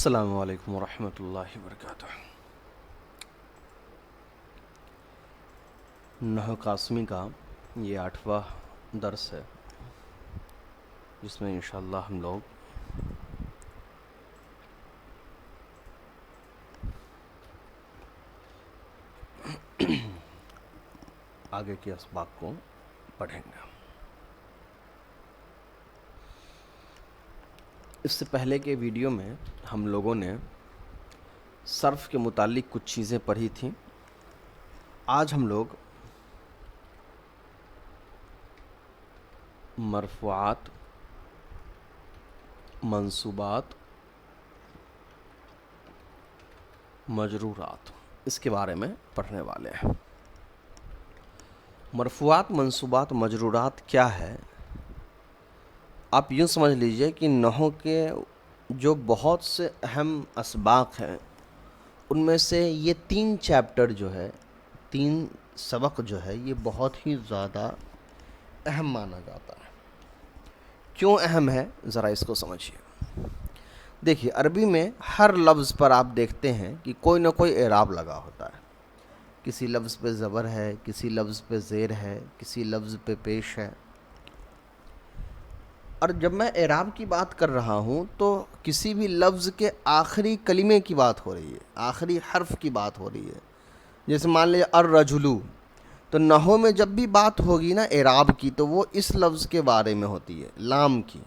السلام علیکم ورحمۃ اللہ وبرکاتہ۔ نحو قاسمی کا یہ 8واں درس ہے، جس میں انشاءاللہ ہم لوگ آگے کے اسباق کو پڑھیں گے۔ اس سے پہلے کے ویڈیو میں ہم لوگوں نے صرف کے متعلق کچھ چیزیں پڑھی تھیں۔ آج ہم لوگ مرفوعات، منصوبات، مجرورات اس کے بارے میں پڑھنے والے ہیں۔ مرفوعات، منصوبات، مجرورات کیا ہے؟ آپ یوں سمجھ لیجئے کہ نحو کے جو بہت سے اہم اسباق ہیں ان میں سے یہ 3 چیپٹر جو ہے، 3 سبق جو ہے، یہ بہت ہی زیادہ اہم مانا جاتا ہے۔ کیوں اہم ہے ذرا اس کو سمجھیے۔ دیکھیے، عربی میں ہر لفظ پر آپ دیکھتے ہیں کہ کوئی نہ کوئی اعراب لگا ہوتا ہے۔ کسی لفظ پہ زبر ہے، کسی لفظ پہ زیر ہے، کسی لفظ پہ پیش ہے۔ اور جب میں اعراب کی بات کر رہا ہوں تو کسی بھی لفظ کے آخری کلمے کی بات ہو رہی ہے، آخری حرف کی بات ہو رہی ہے۔ جیسے مان لیجیے الرجلو، تو نحو میں جب بھی بات ہوگی نا اعراب کی تو وہ اس لفظ کے بارے میں ہوتی ہے، لام کی۔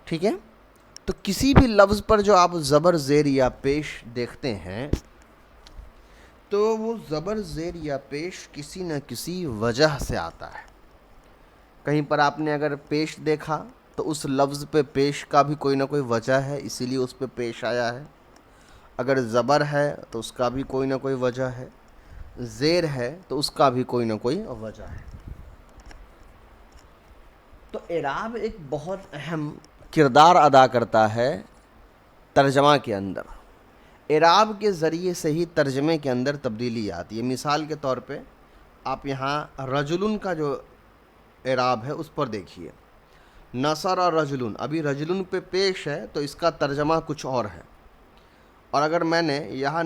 ٹھیک ہے؟ تو کسی بھی لفظ پر جو آپ زبر، زیر یا پیش دیکھتے ہیں تو وہ زبر، زیر یا پیش کسی نہ کسی وجہ سے آتا ہے۔ کہیں پر آپ نے اگر پیش دیکھا تو اس لفظ پہ پیش کا بھی کوئی نہ کوئی وجہ ہے، اسی لیے اس پہ پیش آیا ہے۔ اگر زبر ہے تو اس کا بھی کوئی نہ کوئی وجہ ہے، زیر ہے تو اس کا بھی کوئی نہ کوئی وجہ ہے۔ تو اعراب ایک بہت اہم کردار ادا کرتا ہے ترجمہ کے اندر۔ اعراب کے ذریعے سے ہی ترجمے کے اندر تبدیلی آتی ہے۔ مثال کے طور پہ آپ یہاں رجلن کا جو اعراب ہے اس پر دیکھیے، نصر رجلن، ابھی رجلن پہ پیش ہے تو اس کا ترجمہ کچھ اور ہے، اور اگر میں نے یہاں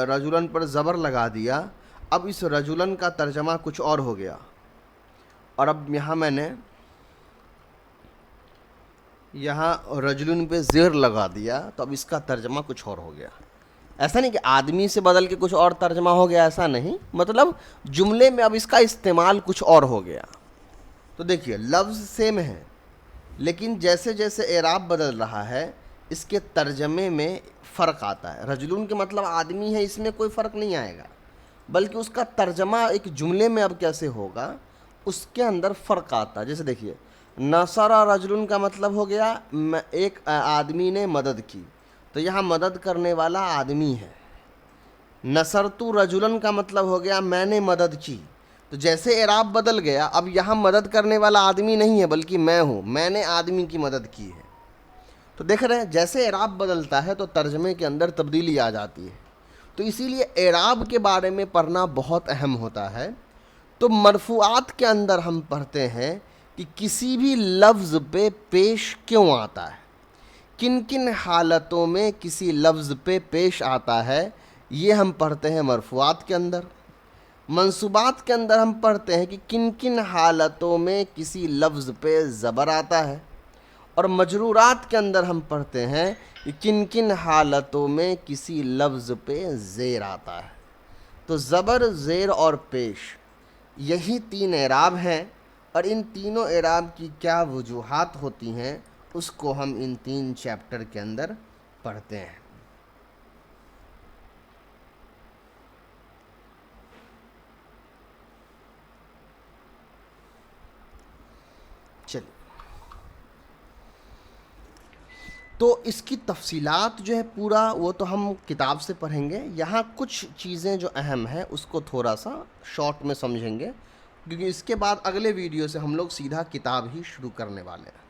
رجلن پر زبر لگا دیا، اب اس رجلن کا ترجمہ کچھ اور ہو گیا، اور اب یہاں میں نے رجلن پہ زیر لگا دیا تو اب اس کا ترجمہ کچھ اور ہو گیا۔ ایسا نہیں کہ آدمی سے بدل کے کچھ اور ترجمہ ہو گیا، ایسا نہیں، مطلب جملے میں اب اس کا استعمال کچھ اور ہو گیا۔ تو دیکھیے، لفظ سیم ہے لیکن جیسے جیسے اعراب بدل رہا ہے اس کے ترجمے میں فرق آتا ہے۔ رجلون کے مطلب آدمی ہے، اس میں کوئی فرق نہیں آئے گا، بلکہ اس کا ترجمہ ایک جملے میں اب کیسے ہوگا اس کے اندر فرق آتا ہے۔ جیسے دیکھیے، نصر رجلون کا مطلب ہو گیا ایک آدمی نے مدد کی، تو یہاں مدد کرنے والا آدمی ہے۔ نصرت رجلن کا مطلب ہو گیا میں نے مدد کی، تو جیسے اعراب بدل گیا اب یہاں مدد کرنے والا آدمی نہیں ہے بلکہ میں ہوں، میں نے آدمی کی مدد کی ہے۔ تو دیکھ رہے ہیں جیسے اعراب بدلتا ہے تو ترجمے کے اندر تبدیلی آ جاتی ہے۔ تو اسی لیے اعراب کے بارے میں پڑھنا بہت اہم ہوتا ہے۔ تو مرفوعات کے اندر ہم پڑھتے ہیں کہ کسی بھی لفظ پہ پیش کیوں آتا ہے، کن کن حالتوں میں کسی لفظ پہ پیش آتا ہے، یہ ہم پڑھتے ہیں مرفوعات کے اندر۔ منصوبات کے اندر ہم پڑھتے ہیں کہ کن کن حالتوں میں کسی لفظ پہ زبر آتا ہے، اور مجرورات کے اندر ہم پڑھتے ہیں کہ کن کن حالتوں میں کسی لفظ پہ زیر آتا ہے۔ تو زبر، زیر اور پیش، یہی 3 اعراب ہیں، اور ان تینوں اعراب کی کیا وجوہات ہوتی ہیں اس کو ہم ان 3 چیپٹر کے اندر پڑھتے ہیں۔ چلیے، تو اس کی تفصیلات جو ہے پورا وہ تو ہم کتاب سے پڑھیں گے، یہاں کچھ چیزیں جو اہم ہیں اس کو تھوڑا سا شارٹ میں سمجھیں گے، کیونکہ اس کے بعد اگلے ویڈیو سے ہم لوگ سیدھا کتاب ہی شروع کرنے والے ہیں۔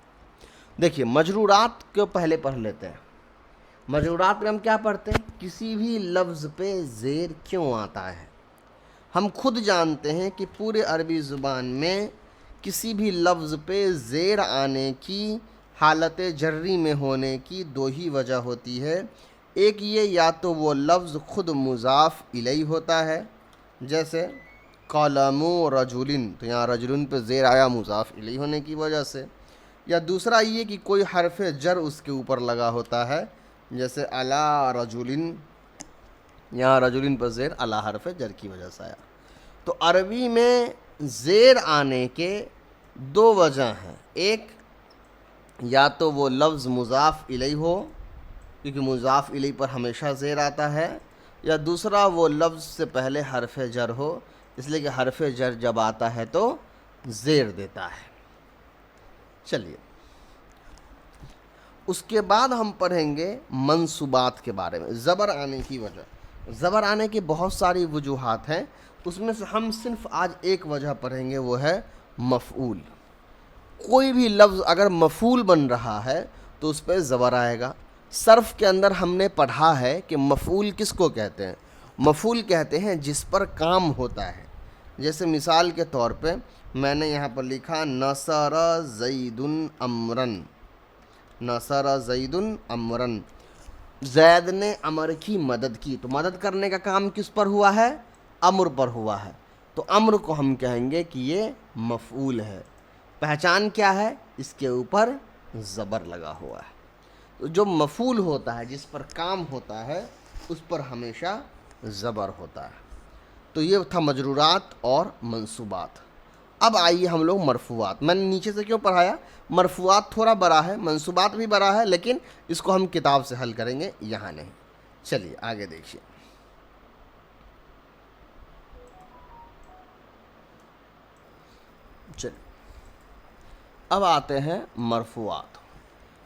دیکھیے، مجرورات کو پہلے پڑھ لیتے ہیں۔ مجرورات میں ہم کیا پڑھتے ہیں؟ کسی بھی لفظ پہ زیر کیوں آتا ہے۔ ہم خود جانتے ہیں کہ پورے عربی زبان میں کسی بھی لفظ پہ زیر آنے کی حالت جری میں ہونے کی دو ہی وجہ ہوتی ہے، ایک یہ یا تو وہ لفظ خود مضاف الیہ ہوتا ہے، جیسے قلم رجل، تو یہاں رجل پہ زیر آیا مضاف الیہ ہونے کی وجہ سے، یا دوسرا یہ کہ کوئی حرف جر اس کے اوپر لگا ہوتا ہے، جیسے علی رجل، یہاں رجل پر زیر علی حرف جر کی وجہ سے آیا۔ تو عربی میں زیر آنے کے دو وجہ ہیں، ایک یا تو وہ لفظ مضاف الیہ ہو کیونکہ مضاف الیہ پر ہمیشہ زیر آتا ہے، یا دوسرا وہ لفظ سے پہلے حرف جر ہو، اس لیے کہ حرف جر جب آتا ہے تو زیر دیتا ہے۔ چلیے اس کے بعد ہم پڑھیں گے منصوبات کے بارے میں، زبر آنے کی وجہ۔ زبر آنے کی بہت ساری وجوہات ہیں، اس میں سے ہم صرف آج ایک وجہ پڑھیں گے، وہ ہے مفعول۔ کوئی بھی لفظ اگر مفعول بن رہا ہے تو اس پہ زبر آئے گا۔ صرف کے اندر ہم نے پڑھا ہے کہ مفعول کس کو کہتے ہیں؟ مفعول کہتے ہیں جس پر کام ہوتا ہے۔ جیسے مثال کے طور پہ میں نے یہاں پر لکھا نصر زید امرن، نصر زید امرن، زید نے امر کی مدد کی، تو مدد کرنے کا کام کس پر ہوا ہے؟ امر پر ہوا ہے، تو امر کو ہم کہیں گے کہ یہ مفعول ہے۔ پہچان کیا ہے؟ اس کے اوپر زبر لگا ہوا ہے۔ تو جو مفعول ہوتا ہے، جس پر کام ہوتا ہے، اس پر ہمیشہ زبر ہوتا ہے۔ تو یہ تھا مجرورات اور منصوبات۔ اب آئیے ہم لوگ مرفوعات۔ میں نے نیچے سے کیوں پڑھایا؟ مرفوعات تھوڑا بڑا ہے، منصوبات بھی بڑا ہے، لیکن اس کو ہم کتاب سے حل کریں گے، یہاں نہیں۔ چلیے آگے دیکھیے۔ چلیے اب آتے ہیں مرفوعات۔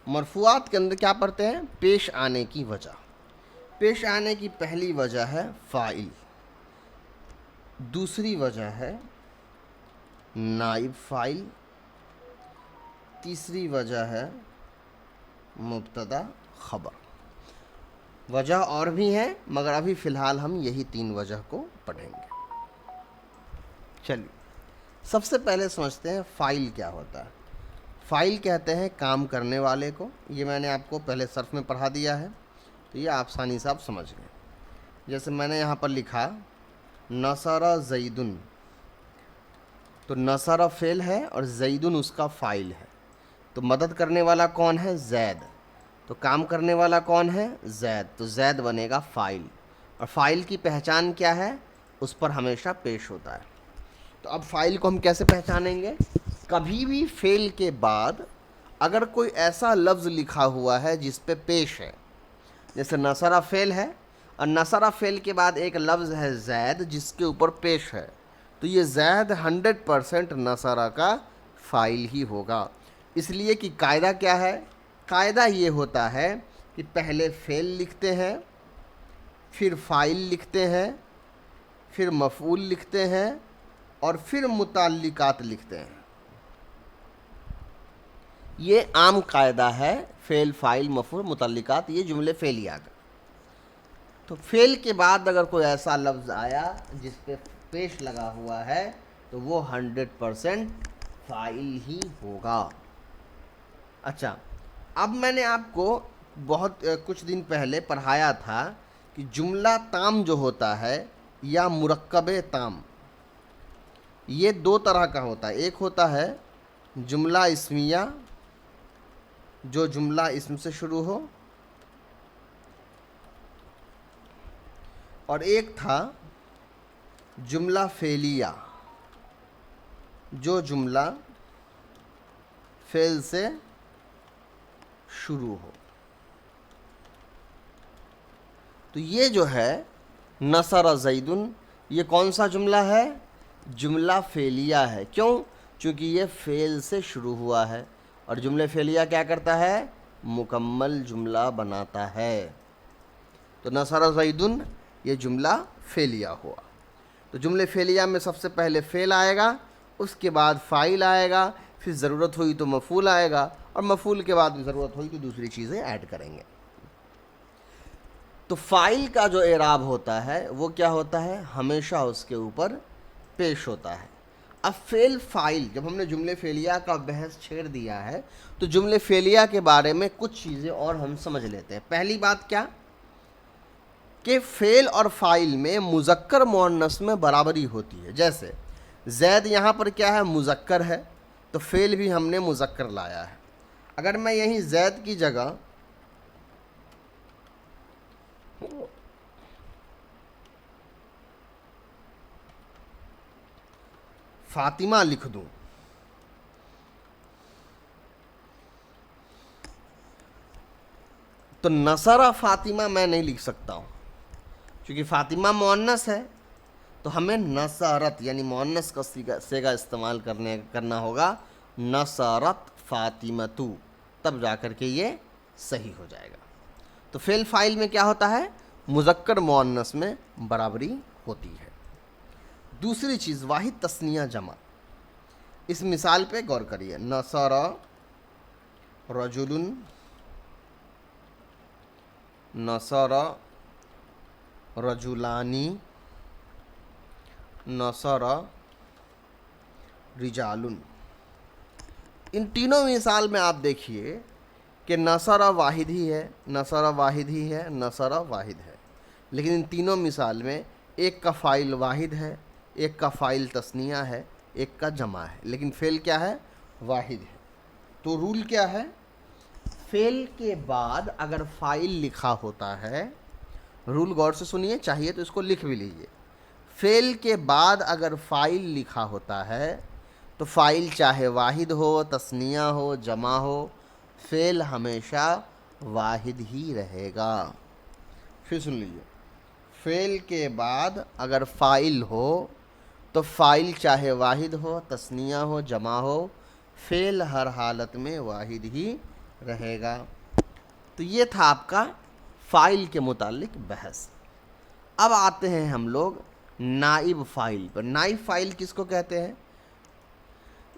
مرفوعات کے اندر کیا پڑھتے ہیں؟ پیش آنے کی وجہ۔ پیش آنے کی پہلی وجہ ہے فاعل، دوسری وجہ ہے نائب فاعل، تیسری وجہ ہے مبتدا خبر۔ وجہ اور بھی ہیں مگر ابھی فی الحال ہم یہی تین وجہ کو پڑھیں گے۔ چلیے سب سے پہلے سمجھتے ہیں فاعل کیا ہوتا ہے۔ فاعل کہتے ہیں کام کرنے والے کو، یہ میں نے آپ کو پہلے صرف میں پڑھا دیا ہے، تو یہ آسانی سے آپ سمجھ گئے۔ جیسے میں نے یہاں پر لکھا نصر زیدن، تو نصر فعل ہے اور زیدن اس کا فاعل ہے، تو مدد کرنے والا کون ہے؟ زید، تو کام کرنے والا کون ہے؟ زید، تو زید بنے گا فاعل، اور فاعل کی پہچان کیا ہے؟ اس پر ہمیشہ پیش ہوتا ہے۔ تو اب فاعل کو ہم کیسے پہچانیں گے؟ کبھی بھی فعل کے بعد اگر کوئی ایسا لفظ لکھا ہوا ہے جس پہ پیش ہے، جیسے نصرہ فعل ہے اور نصرہ فعل کے بعد ایک لفظ ہے زید جس کے اوپر پیش ہے، تو یہ زید 100% نصرہ کا فاعل ہی ہوگا۔ اس لیے کہ قاعدہ کیا ہے؟ قاعدہ یہ ہوتا ہے کہ پہلے فعل لکھتے ہیں، پھر فاعل لکھتے ہیں، پھر مفعول لکھتے ہیں، اور پھر متعلقات لکھتے ہیں۔ یہ عام قاعدہ ہے، فعل، فاعل، مفعول، متعلقات، یہ جملے فعلیہ کا۔ تو فعل کے بعد اگر کوئی ایسا لفظ آیا جس پہ پیش لگا ہوا ہے تو وہ 100% فاعل ہی ہوگا۔ اچھا، اب میں نے آپ کو بہت کچھ دن پہلے پڑھایا تھا کہ جملہ تام جو ہوتا ہے یا مرکب تام، یہ دو طرح کا ہوتا ہے۔ ایک ہوتا ہے جملہ اسمیہ، جو جملہ اسم سے شروع ہو، اور ایک تھا جملہ فعلیہ، جو جملہ فعل سے شروع ہو۔ تو یہ جو ہے نصر زیدن، یہ کون سا جملہ ہے؟ جملہ فعلیہ ہے۔ کیوں؟ چونکہ یہ فعل سے شروع ہوا ہے، اور جملہ فعلیہ کیا کرتا ہے؟ مکمل جملہ بناتا ہے۔ تو نصر زیدن یہ جملہ فعلیہ ہوا۔ تو جملہ فعلیہ میں سب سے پہلے فعل آئے گا، اس کے بعد فاعل آئے گا، پھر ضرورت ہوئی تو مفعول آئے گا، اور مفعول کے بعد ضرورت ہوئی تو دوسری چیزیں ایڈ کریں گے۔ تو فاعل کا جو اعراب ہوتا ہے وہ کیا ہوتا ہے؟ ہمیشہ اس کے اوپر پیش ہوتا ہے۔ اب فعل فاعل، جب ہم نے جملے فعلیہ کا بحث چھیڑ دیا ہے تو جملے فعلیہ کے بارے میں کچھ چیزیں اور ہم سمجھ لیتے ہیں۔ پہلی بات کیا کہ فعل اور فاعل میں مذکر مؤنث میں برابری ہوتی ہے۔ جیسے زید یہاں پر کیا ہے؟ مذکر ہے، تو فعل بھی ہم نے مذکر لایا ہے۔ اگر میں یہیں زید کی جگہ فاطمہ لکھ دوں تو نصر فاطمہ میں نہیں لکھ سکتا ہوں، چونکہ فاطمہ مؤنث ہے تو ہمیں نصرت یعنی مؤنث کا صیغہ استعمال کرنا ہوگا، نصرت فاطمتو، تب جا کر کے یہ صحیح ہو جائے گا۔ تو فعل فاعل میں کیا ہوتا ہے؟ مذکر مؤنث میں برابری ہوتی ہے۔ دوسری چیز واحد تثنیہ جمع، اس مثال پہ غور کریے، نصر رجل، نصر رجلانی، نصر رجال۔ ان تینوں مثال میں آپ دیکھیے کہ نصر واحد ہی ہے، نصر واحد ہی ہے، نصر واحد ہے، لیکن ان تینوں مثال میں ایک کا فاعل واحد ہے، ایک کا فاعل تثنیہ ہے، ایک کا جمع ہے، لیکن فعل کیا ہے؟ واحد ہے۔ تو رول کیا ہے؟ فعل کے بعد اگر فاعل لکھا ہوتا ہے، رول غور سے سنیے، چاہیے تو اس کو لکھ بھی لیجئے، فعل کے بعد اگر فاعل لکھا ہوتا ہے تو فاعل چاہے واحد ہو، تثنیہ ہو، جمع ہو، فعل ہمیشہ واحد ہی رہے گا۔ پھر سن لیجئے، فعل کے بعد اگر فاعل ہو تو فاعل چاہے واحد ہو، تثنیہ ہو، جمع ہو، فعل ہر حالت میں واحد ہی رہے گا۔ تو یہ تھا آپ کا فاعل کے متعلق بحث۔ اب آتے ہیں ہم لوگ نائب فاعل پر۔ نائب فاعل کس کو کہتے ہیں؟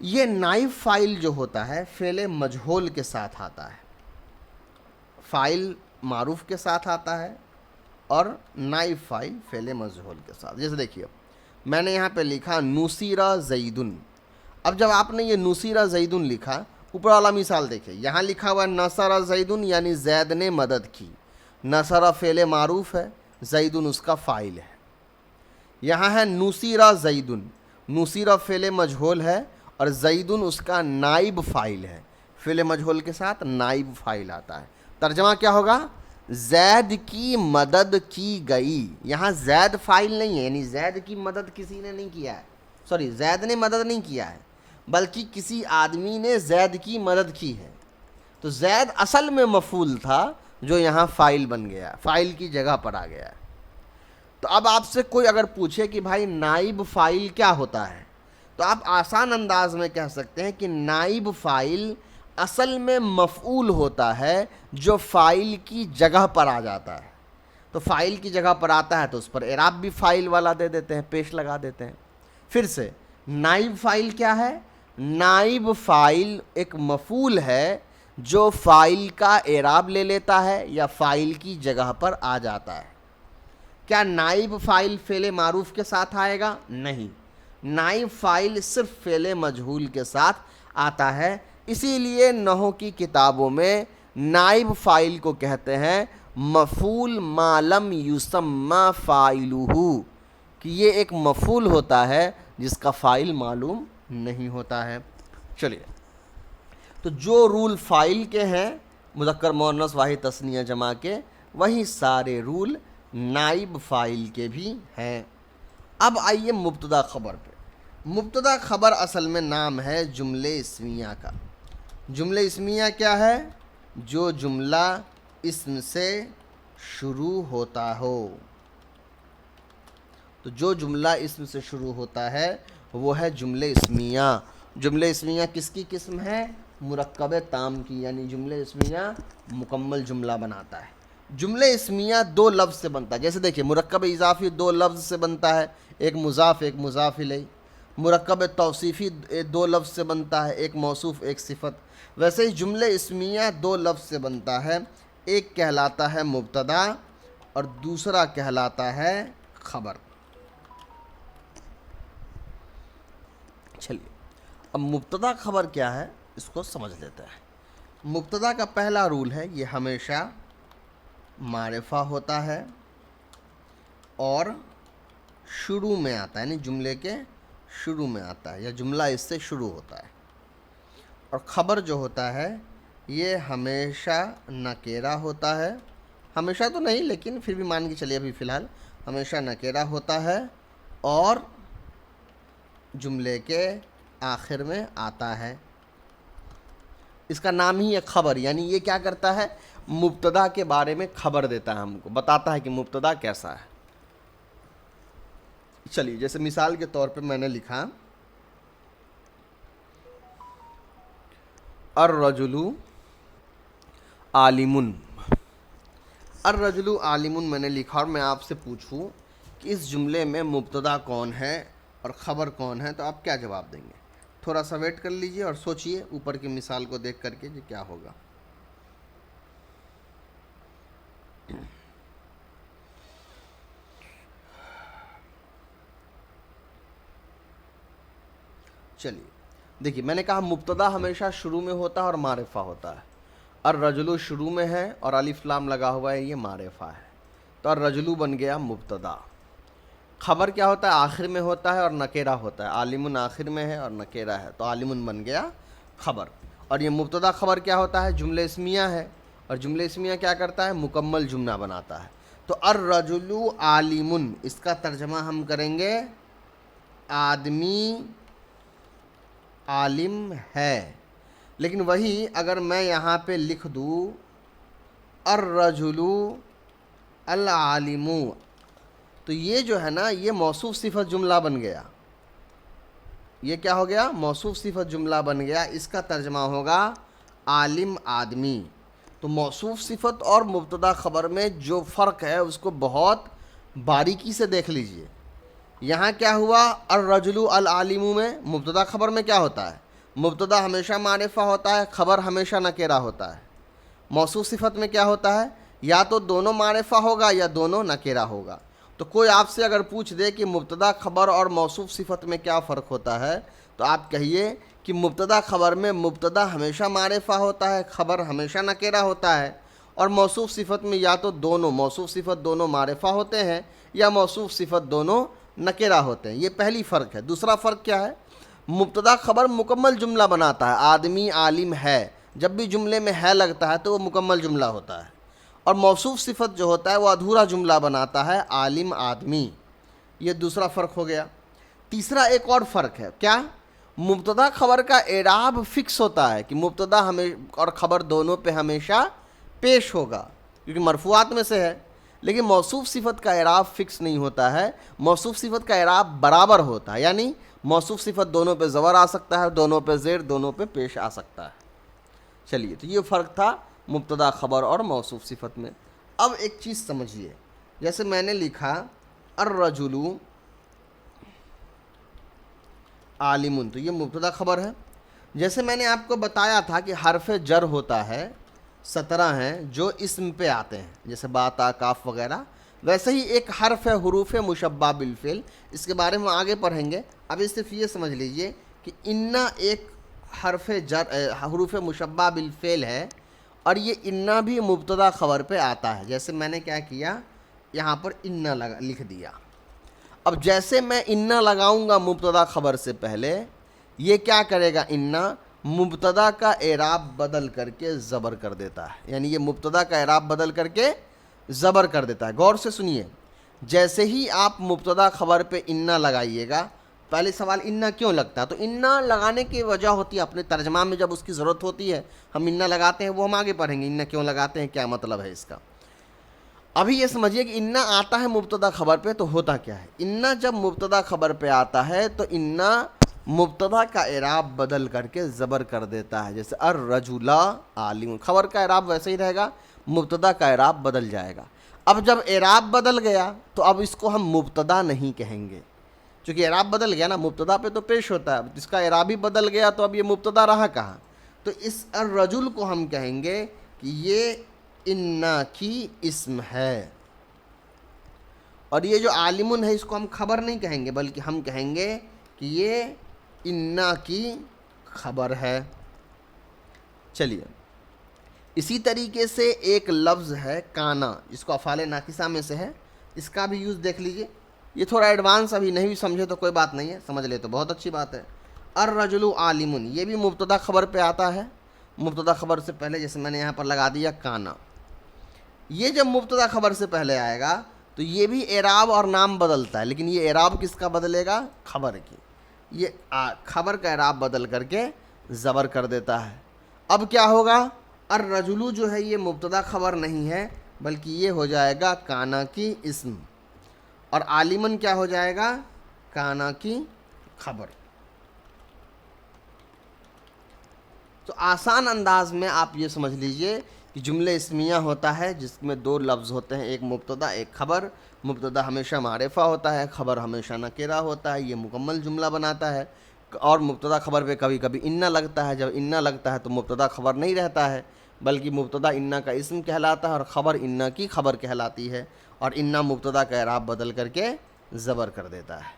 یہ نائب فاعل جو ہوتا ہے فعل مجہول کے ساتھ آتا ہے، فاعل معروف کے ساتھ آتا ہے اور نائب فاعل فعل مجہول کے ساتھ۔ جیسے دیکھیے میں نے یہاں پہ لکھا نصر زیدن، اب جب آپ نے یہ نصر زیدن لکھا، اوپر والا مثال دیکھیں، یہاں لکھا ہوا ہے نصر زیدن یعنی زید نے مدد کی، نصر فعل معروف ہے، زیدن اس کا فاعل ہے۔ یہاں ہے نصر زیدن، نصر فعل مجہول ہے اور زیدن اس کا نائب فاعل ہے، فعل مجہول کے ساتھ نائب فاعل آتا ہے۔ ترجمہ کیا ہوگا؟ زید کی مدد کی گئی۔ یہاں زید فاعل نہیں ہے، یعنی زید کی مدد کسی نے نہیں کیا ہے، سوری زید نے مدد نہیں کیا ہے بلکہ کسی آدمی نے زید کی مدد کی ہے۔ تو زید اصل میں مفعول تھا جو یہاں فاعل بن گیا، فاعل کی جگہ پر آ گیا ہے۔ تو اب آپ سے کوئی اگر پوچھے کہ بھائی نائب فاعل کیا ہوتا ہے، تو آپ آسان انداز میں کہہ سکتے ہیں کہ نائب فاعل اصل میں مفعول ہوتا ہے جو فاعل کی جگہ پر آ جاتا ہے۔ تو فاعل کی جگہ پر آتا ہے تو اس پر اعراب بھی فاعل والا دے دیتے ہیں، پیش لگا دیتے ہیں۔ پھر سے نائب فاعل کیا ہے؟ نائب فاعل ایک مفعول ہے جو فاعل کا اعراب لے لیتا ہے یا فاعل کی جگہ پر آ جاتا ہے۔ کیا نائب فاعل فعل معروف کے ساتھ آئے گا؟ نہیں، نائب فاعل صرف فعل مجہول کے ساتھ آتا ہے۔ اسی لیے نحو کی کتابوں میں نائب فاعل کو کہتے ہیں مفعول ما لم یسمى فاعلہ، کہ یہ ایک مفعول ہوتا ہے جس کا فاعل معلوم نہیں ہوتا ہے۔ چلیے، تو جو رول فاعل کے ہیں مذکر مؤنث واحد تثنیہ جمع کے، وہی سارے رول نائب فاعل کے بھی ہیں۔ اب آئیے مبتدا خبر پہ۔ مبتدا خبر اصل میں نام ہے جملے اسمیہ کا۔ جملے اسمیہ کیا ہے؟ جو جملہ اسم سے شروع ہوتا ہو۔ تو جو جملہ اسم سے شروع ہوتا ہے وہ ہے جملے اسمیہ۔ جملے اسمیہ کس کی قسم ہے؟ مرکب تام کی، یعنی جملے اسمیہ مکمل جملہ بناتا ہے۔ جملے اسمیہ دو لفظ سے بنتا ہے، جیسے دیکھیں مرکب اضافی دو لفظ سے بنتا ہے، ایک مضاف ایک مضاف الیہ۔ مرکب توصیفی دو لفظ سے بنتا ہے، ایک موصوف ایک صفت۔ ویسے ہی جملے اسمیہ دو لفظ سے بنتا ہے، ایک کہلاتا ہے مبتدا اور دوسرا کہلاتا ہے خبر۔ چلیے اب مبتدا خبر کیا ہے اس کو سمجھ لیتے ہیں۔ مبتدا کا پہلا رول ہے یہ ہمیشہ معرفہ ہوتا ہے اور شروع میں آتا ہے، یعنی جملے کے شروع میں آتا ہے یا جملہ اس سے شروع ہوتا ہے۔ اور خبر جو ہوتا ہے یہ ہمیشہ نکیرہ ہوتا ہے، ہمیشہ تو نہیں لیکن پھر بھی مان کے چلیے ابھی فی الحال ہمیشہ نکیرہ ہوتا ہے اور جملے کے آخر میں آتا ہے۔ اس کا نام ہی ہے خبر، یعنی یہ کیا کرتا ہے، مبتدا کے بارے میں خبر دیتا ہے، ہم کو بتاتا ہے کہ مبتدا کیسا ہے۔ چلیے جیسے مثال کے طور پہ میں نے لکھا الرجل عالم، الرجل عالم میں نے لکھا، اور میں آپ سے پوچھوں کہ اس جملے میں مبتدا کون ہے اور خبر کون ہے تو آپ کیا جواب دیں گے؟ تھوڑا سا ویٹ کر لیجئے اور سوچئے اوپر کی مثال کو دیکھ کر کے کیا ہوگا۔ چلیے دیکھیے میں نے کہا مبتدا ہمیشہ شروع میں ہوتا ہے اور معرفہ ہوتا ہے۔ الرجل شروع میں ہے اور الف لام لگا ہوا ہے، یہ معرفہ ہے، تو الرجل بن گیا مبتدا۔ خبر کیا ہوتا ہے، آخر میں ہوتا ہے اور نکیرہ ہوتا ہے، عالم آخر میں ہے اور نکیرہ ہے تو عالم بن گیا خبر۔ اور یہ مبتدا خبر کیا ہوتا ہے، جملہ اسمیہ ہے، اور جملہ اسمیہ کیا کرتا ہے، مکمل جملہ بناتا ہے۔ تو الرجل عالم اس کا ترجمہ ہم کریں گے آدمی عالم ہے، لیکن وہی اگر میں یہاں پہ لکھ دوں الرجل العالم تو یہ جو ہے نا یہ موصوف صفت جملہ بن گیا، یہ کیا ہو گیا، موصوف صفت جملہ بن گیا۔ اس کا ترجمہ ہوگا عالم آدمی۔ تو موصوف صفت اور مبتدا خبر میں جو فرق ہے اس کو بہت باریکی سے دیکھ لیجئے۔ یہاں کیا ہوا، الرجل العالم میں مبتدا خبر میں کیا ہوتا ہے، مبتدا ہمیشہ معرفہ ہوتا ہے، خبر ہمیشہ نکیرہ ہوتا ہے۔ موصوف صفت میں کیا ہوتا ہے، یا تو دونوں معرفہ ہوگا یا دونوں نکیرہ ہوگا۔ تو کوئی آپ سے اگر پوچھ دے کہ مبتدا خبر اور موصوف صفت میں کیا فرق ہوتا ہے تو آپ کہیے کہ مبتدا خبر میں مبتدا ہمیشہ معرفہ ہوتا ہے، خبر ہمیشہ نکیرہ ہوتا ہے، اور موصوف صفت میں یا تو دونوں موصوف صفت دونوں معرفہ ہوتے ہیں یا موصوف صفت دونوں نکیرہ ہوتے ہیں۔ یہ پہلی فرق ہے۔ دوسرا فرق کیا ہے، مبتدا خبر مکمل جملہ بناتا ہے، آدمی عالم ہے، جب بھی جملے میں ہے لگتا ہے تو وہ مکمل جملہ ہوتا ہے، اور موصوف صفت جو ہوتا ہے وہ ادھورا جملہ بناتا ہے، عالم آدمی۔ یہ دوسرا فرق ہو گیا۔ تیسرا ایک اور فرق ہے، کیا، مبتدا خبر کا اعراب فکس ہوتا ہے کہ مبتدا اور خبر دونوں پہ ہمیشہ پیش ہوگا کیونکہ مرفوعات میں سے ہے، لیکن موصوف صفت کا اعراب فکس نہیں ہوتا ہے، موصوف صفت کا اعراب برابر ہوتا ہے، یعنی موصوف صفت دونوں پہ زبر آ سکتا ہے، دونوں پہ زیر، دونوں پہ پیش آ سکتا ہے۔ چلیے تو یہ فرق تھا مبتدا خبر اور موصوف صفت میں۔ اب ایک چیز سمجھیے، جیسے میں نے لکھا الرجل عالم تو یہ مبتدا خبر ہے۔ جیسے میں نے آپ کو بتایا تھا کہ حرف جر ہوتا ہے 17 ہیں جو اسم پہ آتے ہیں، جیسے با تا کاف وغیرہ، ویسے ہی ایک حرف ہے حروف مشبہ بالفعل، اس کے بارے میں آگے پڑھیں گے۔ ابھی صرف یہ سمجھ لیجئے کہ انا ایک حرف جر حروف مشبہ بالفعل ہے، اور یہ انا بھی مبتدا خبر پہ آتا ہے۔ جیسے میں نے کیا کیا، یہاں پر انا لکھ دیا۔ اب جیسے میں انا لگاؤں گا مبتدا خبر سے پہلے، یہ کیا کرے گا، انا مبتدا کا اعراب بدل کر کے زبر کر دیتا ہے، یعنی یہ مبتدا کا اعراب بدل کر کے زبر کر دیتا ہے۔ غور سے سنیے، جیسے ہی آپ مبتدا خبر پہ انا لگائیے گا، پہلے سوال انا کیوں لگتا ہے، تو انا لگانے کی وجہ ہوتی ہے اپنے ترجمہ میں جب اس کی ضرورت ہوتی ہے ہم انا لگاتے ہیں، وہ ہم آگے پڑھیں گے انا کیوں لگاتے ہیں، کیا مطلب ہے اس کا۔ ابھی یہ سمجھیے کہ انا آتا ہے مبتدا خبر پہ تو ہوتا کیا ہے، انا جب مبتدا خبر پہ آتا ہے تو انا مبتدا کا اعراب بدل کر کے زبر کر دیتا ہے، جیسے الرجل عالم، خبر کا اعراب ویسے ہی رہے گا، مبتدا کا اعراب بدل جائے گا۔ اب جب اعراب بدل گیا تو اب اس کو ہم مبتدا نہیں کہیں گے، چونکہ اعراب بدل گیا نا، مبتدا پہ تو پیش ہوتا ہے، اس کا اعراب ہی بدل گیا تو اب یہ مبتدا رہا کہاں، تو اس الرجل کو ہم کہیں گے کہ یہ انا کی اسم ہے، اور یہ جو عالمن ہے اس کو ہم خبر نہیں کہیں گے بلکہ ہم کہیں گے کہ یہ انا کی خبر ہے. چلیے اسی طریقے سے ایک لفظ ہے کانا، جس کو افعال ناقصہ میں سے ہے، اس کا بھی یوز دیکھ لیجئے. یہ تھوڑا ایڈوانس، ابھی نہیں بھی سمجھے تو کوئی بات نہیں ہے، سمجھ لے تو بہت اچھی بات ہے. الرجل عالم، یہ بھی مبتدا خبر پہ آتا ہے. مبتدا خبر سے پہلے جیسے میں نے یہاں پر لگا دیا کانا، یہ جب مبتدا خبر سے پہلے آئے گا تو یہ بھی اعراب اور نام بدلتا ہے، لیکن یہ اعراب کس کا بدلے گا؟ خبر کی. یہ خبر کا اعراب بدل کر کے زبر کر دیتا ہے. اب کیا ہوگا؟ الرجل جو ہے یہ مبتدا خبر نہیں ہے، بلکہ یہ ہو جائے گا کانا کی اسم، اور عالمن کیا ہو جائے گا؟ کانا کی خبر. تو آسان انداز میں آپ یہ سمجھ لیجئے کہ جملہ اسمیہ ہوتا ہے جس میں دو لفظ ہوتے ہیں، ایک مبتدا ایک خبر. مبتدا ہمیشہ معرفہ ہوتا ہے، خبر ہمیشہ نکرہ ہوتا ہے، یہ مکمل جملہ بناتا ہے. اور مبتدا خبر پہ کبھی کبھی انا لگتا ہے، جب انا لگتا ہے تو مبتدا خبر نہیں رہتا ہے، بلکہ مبتدا انا کا اسم کہلاتا ہے اور خبر انا کی خبر کہلاتی ہے. اور انا مبتدا کا اعراب بدل کر کے زبر کر دیتا ہے.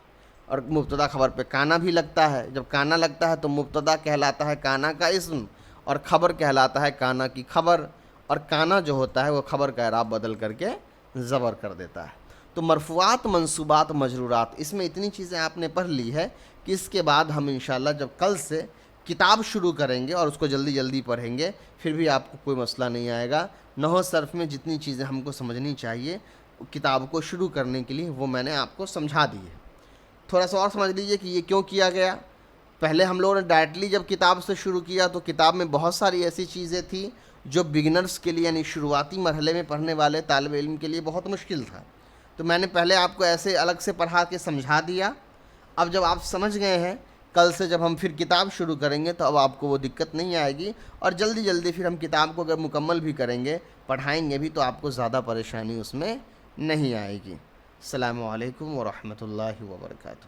اور مبتدا خبر پہ کانا بھی لگتا ہے، جب کانا لگتا ہے تو مبتدا کہلاتا ہے کانا کا اسم، اور خبر کہلاتا ہے کانا کی خبر. اور کانا جو ہوتا ہے وہ خبر کا اعراب بدل کر کے زبر کر دیتا ہے. تو مرفوعات، منصوبات، مجرورات، اس میں اتنی چیزیں آپ نے پڑھ لی ہے کہ اس کے بعد ہم انشاءاللہ جب کل سے کتاب شروع کریں گے اور اس کو جلدی جلدی پڑھیں گے، پھر بھی آپ کو کوئی مسئلہ نہیں آئے گا. نحو صرف میں جتنی چیزیں ہم کو سمجھنی چاہیے کتاب کو شروع کرنے کے لیے، وہ میں نے آپ کو سمجھا دی ہے. تھوڑا سا اور سمجھ لیجئے کہ یہ کیوں کیا گیا. پہلے ہم لوگوں نے ڈائریکٹلی جب کتاب سے شروع کیا تو کتاب میں بہت ساری ایسی چیزیں تھیں جو بگنرز کے لیے، یعنی شروعاتی مرحلے میں پڑھنے والے طالب علم کے لیے بہت مشکل تھا. تو میں نے پہلے آپ کو ایسے الگ سے پڑھا کے سمجھا دیا. اب جب آپ سمجھ گئے ہیں، کل سے جب ہم پھر کتاب شروع کریں گے تو اب آپ کو وہ دقت نہیں آئے گی، اور جلدی جلدی پھر ہم کتاب کو اگر مکمل بھی کریں گے، پڑھائیں گے بھی، تو آپ کو زیادہ پریشانی اس میں نہیں آئے گی. السلام علیکم ورحمۃ اللہ وبرکاتہ.